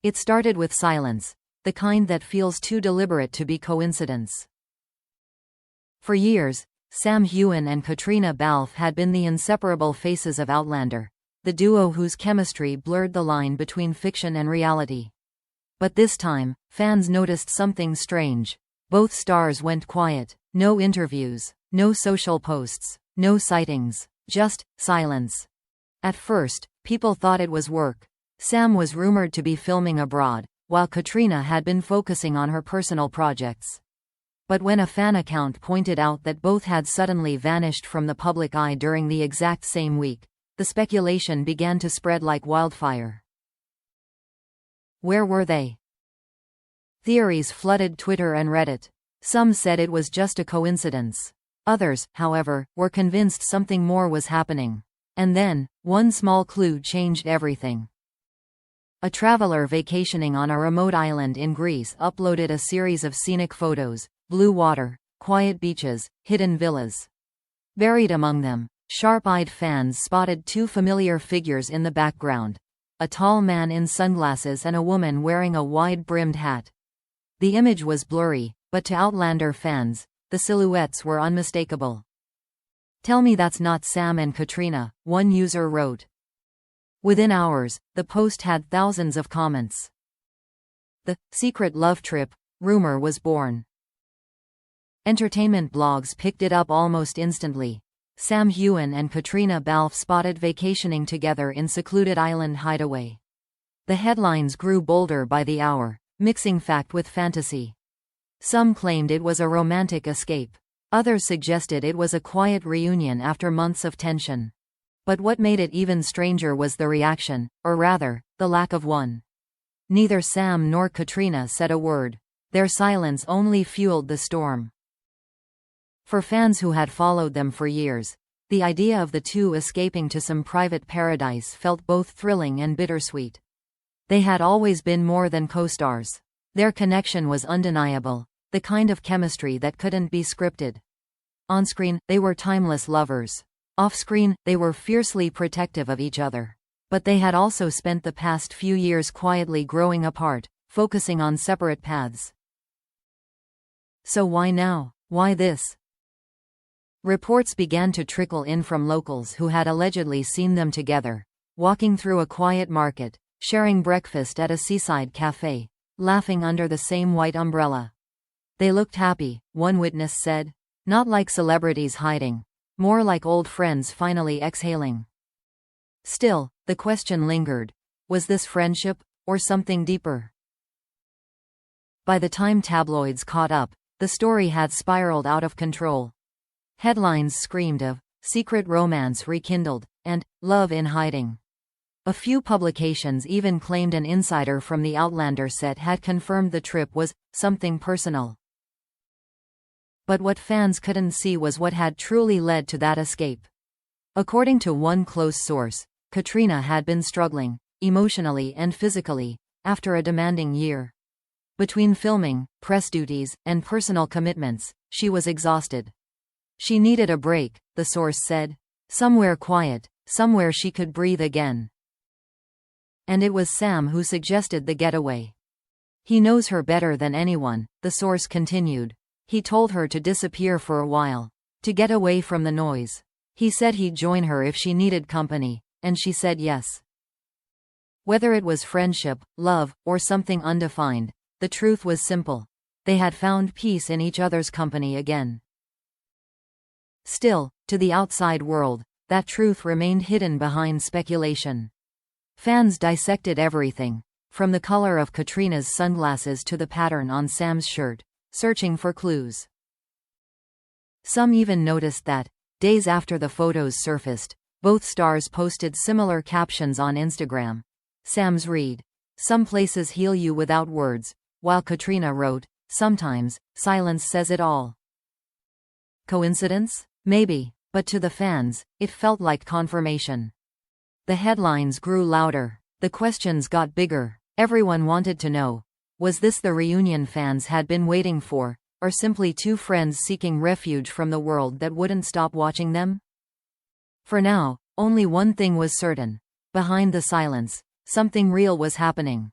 It started with silence, the kind that feels too deliberate to be coincidence. For years, Heughan and Caitriona Balfe had been the inseparable faces of Outlander, the duo whose chemistry blurred the line between fiction and reality. But this time, fans noticed something strange. Both stars went quiet. No interviews, no social posts, no sightings, just silence. At first, people thought it was work. Sam was rumored to be filming abroad, while Caitriona had been focusing on her personal projects. But when a fan account pointed out that both had suddenly vanished from the public eye during the exact same week, the speculation began to spread like wildfire. Where were they? Theories flooded Twitter and Reddit. Some said it was just a coincidence. Others, however, were convinced something more was happening. And then, one small clue changed everything. A traveler vacationing on a remote island in Greece uploaded a series of scenic photos: blue water, quiet beaches, hidden villas. Buried among them, sharp-eyed fans spotted two familiar figures in the background: a tall man in sunglasses and a woman wearing a wide-brimmed hat. The image was blurry, but to Outlander fans, the silhouettes were unmistakable. "Tell me that's not Sam and Caitriona," one user wrote. Within hours, the post had thousands of comments. The secret love trip rumor was born. Entertainment blogs picked it up almost instantly. Heughan and Caitriona Balfe spotted vacationing together in secluded island hideaway. The headlines grew bolder by the hour, mixing fact with fantasy. Some claimed it was a romantic escape. Others suggested it was a quiet reunion after months of tension. But what made it even stranger was the reaction, or rather, the lack of one. Neither Sam nor Caitriona said a word. Their silence only fueled the storm. For fans who had followed them for years, the idea of the two escaping to some private paradise felt both thrilling and bittersweet. They had always been more than co-stars. Their connection was undeniable, the kind of chemistry that couldn't be scripted. On-screen, they were timeless lovers. Off-screen, they were fiercely protective of each other. But they had also spent the past few years quietly growing apart, focusing on separate paths. So why now? Why this? Reports began to trickle in from locals who had allegedly seen them together, walking through a quiet market, sharing breakfast at a seaside cafe, laughing under the same white umbrella. "They looked happy," one witness said. "Not like celebrities hiding. More like old friends finally exhaling." Still, the question lingered. Was this friendship, or something deeper? By the time tabloids caught up, the story had spiraled out of control. Headlines screamed of secret romance rekindled, and love in hiding. A few publications even claimed an insider from the Outlander set had confirmed the trip was something personal. But what fans couldn't see was what had truly led to that escape. According to one close source, Caitriona had been struggling, emotionally and physically, after a demanding year. Between filming, press duties, and personal commitments, she was exhausted. She needed a break, the source said. Somewhere quiet, somewhere she could breathe again. And it was Sam who suggested the getaway. "He knows her better than anyone," the source continued. "He told her to disappear for a while, to get away from the noise. He said he'd join her if she needed company, and she said yes." Whether it was friendship, love, or something undefined, the truth was simple. They had found peace in each other's company again. Still, to the outside world, that truth remained hidden behind speculation. Fans dissected everything, from the color of Caitriona's sunglasses to the pattern on Sam's shirt, searching for clues. Some even noticed that, days after the photos surfaced, both stars posted similar captions on Instagram. Sam's read, "Some places heal you without words," while Caitriona wrote, "Sometimes, silence says it all." Coincidence? Maybe, but to the fans, it felt like confirmation. The headlines grew louder. The questions got bigger. Everyone wanted to know, was this the reunion fans had been waiting for, or simply two friends seeking refuge from the world that wouldn't stop watching them? For now, only one thing was certain. Behind the silence, something real was happening.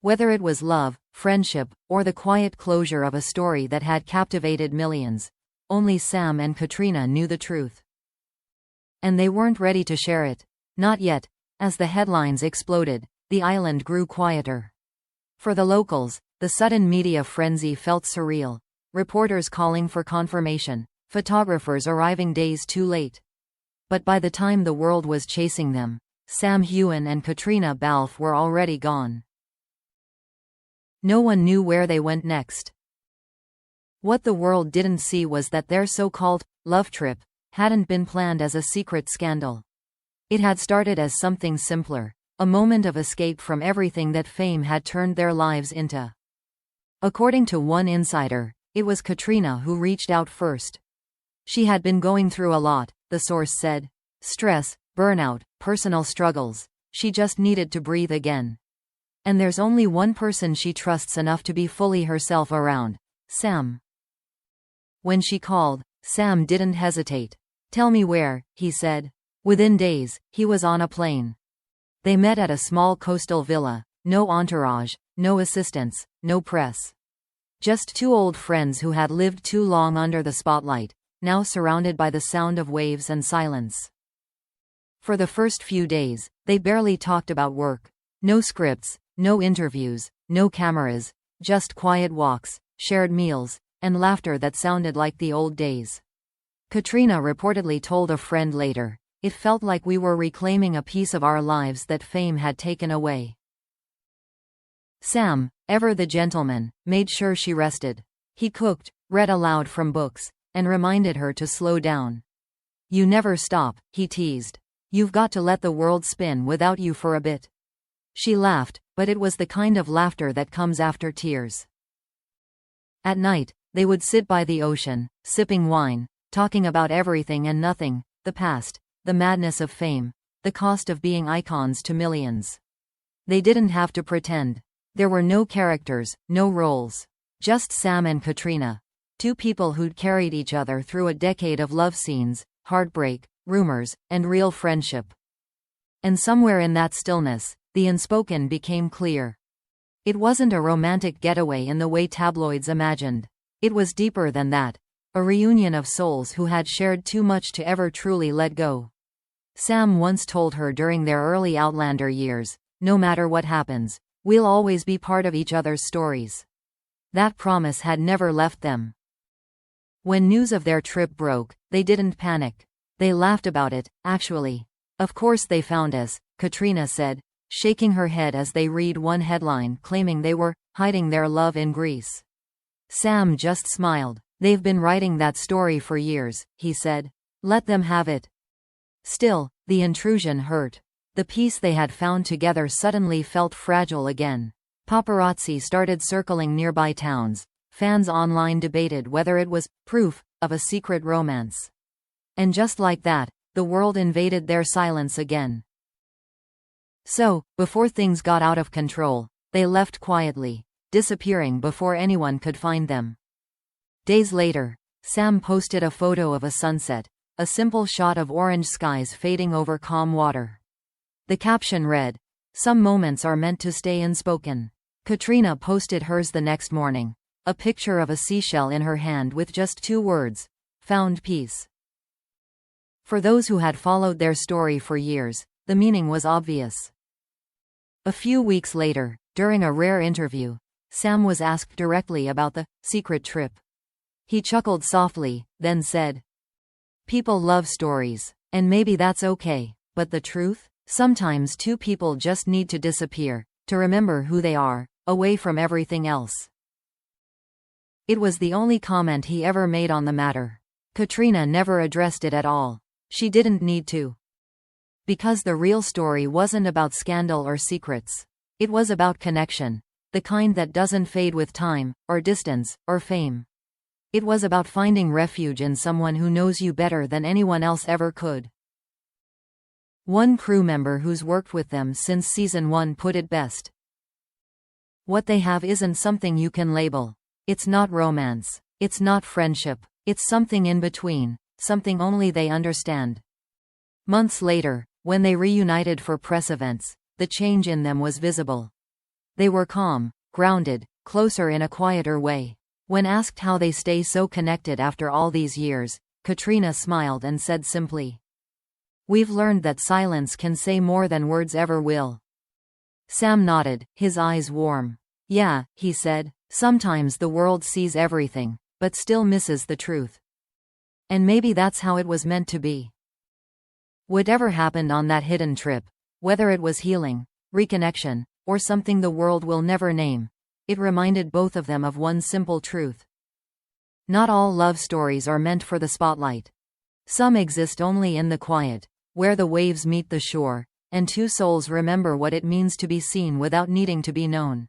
Whether it was love, friendship, or the quiet closure of a story that had captivated millions, only Sam and Caitriona knew the truth. And they weren't ready to share it. Not yet. As the headlines exploded, the island grew quieter. For the locals, the sudden media frenzy felt surreal. Reporters calling for confirmation, photographers arriving days too late. But by the time the world was chasing them, Sam Heughan and Caitriona Balfe were already gone. No one knew where they went next. What the world didn't see was that their so-called love trip hadn't been planned as a secret scandal. It had started as something simpler, a moment of escape from everything that fame had turned their lives into. According to one insider, it was Caitriona who reached out first. She had been going through a lot, the source said. Stress, burnout, personal struggles. She just needed to breathe again. And there's only one person she trusts enough to be fully herself around: Sam. When she called, Sam didn't hesitate. "Tell me where," he said. Within days, he was on a plane. They met at a small coastal villa. No entourage, no assistants, no press. Just two old friends who had lived too long under the spotlight, now surrounded by the sound of waves and silence. For the first few days, they barely talked about work. No scripts, no interviews, no cameras, just quiet walks, shared meals, and laughter that sounded like the old days. Caitriona reportedly told a friend later, "It felt like we were reclaiming a piece of our lives that fame had taken away." Sam, ever the gentleman, made sure she rested. He cooked, read aloud from books, and reminded her to slow down. "You never stop," he teased. "You've got to let the world spin without you for a bit." She laughed, but it was the kind of laughter that comes after tears. At night, they would sit by the ocean, sipping wine, talking about everything and nothing: the past, the madness of fame, the cost of being icons to millions. They didn't have to pretend. There were no characters, no roles. Just Sam and Caitriona. Two people who'd carried each other through a decade of love scenes, heartbreak, rumors, and real friendship. And somewhere in that stillness, the unspoken became clear. It wasn't a romantic getaway in the way tabloids imagined. It was deeper than that. A reunion of souls who had shared too much to ever truly let go. Sam once told her during their early Outlander years, "No matter what happens, we'll always be part of each other's stories." That promise had never left them. When news of their trip broke, they didn't panic. They laughed about it, actually. "Of course they found us," Caitriona said, shaking her head as they read one headline claiming they were hiding their love in Greece. Sam just smiled. "They've been writing that story for years," he said. "Let them have it." Still, the intrusion hurt. The peace they had found together suddenly felt fragile again. Paparazzi started circling nearby towns. Fans online debated whether it was proof of a secret romance. And just like that, the world invaded their silence again. So, before things got out of control, they left quietly, disappearing before anyone could find them. Days later, Sam posted a photo of a sunset, a simple shot of orange skies fading over calm water. The caption read, "Some moments are meant to stay unspoken." Caitriona posted hers the next morning, a picture of a seashell in her hand with just two words: "Found peace." For those who had followed their story for years, the meaning was obvious. A few weeks later, during a rare interview, Sam was asked directly about the secret trip. He chuckled softly, then said, "People love stories, and maybe that's okay, but the truth? Sometimes two people just need to disappear, to remember who they are, away from everything else." It was the only comment he ever made on the matter. Caitriona never addressed it at all. She didn't need to. Because the real story wasn't about scandal or secrets. It was about connection, the kind that doesn't fade with time, or distance, or fame. It was about finding refuge in someone who knows you better than anyone else ever could. One crew member who's worked with them since season 1 put it best. "What they have isn't something you can label. It's not romance. It's not friendship. It's something in between, something only they understand." Months later, when they reunited for press events, the change in them was visible. They were calm, grounded, closer in a quieter way. When asked how they stay so connected after all these years, Caitriona smiled and said simply, "We've learned that silence can say more than words ever will." Sam nodded, his eyes warm. "Yeah," he said, "sometimes the world sees everything, but still misses the truth. And maybe that's how it was meant to be." Whatever happened on that hidden trip, whether it was healing, reconnection, or something the world will never name, it reminded both of them of one simple truth. Not all love stories are meant for the spotlight. Some exist only in the quiet, where the waves meet the shore, and two souls remember what it means to be seen without needing to be known.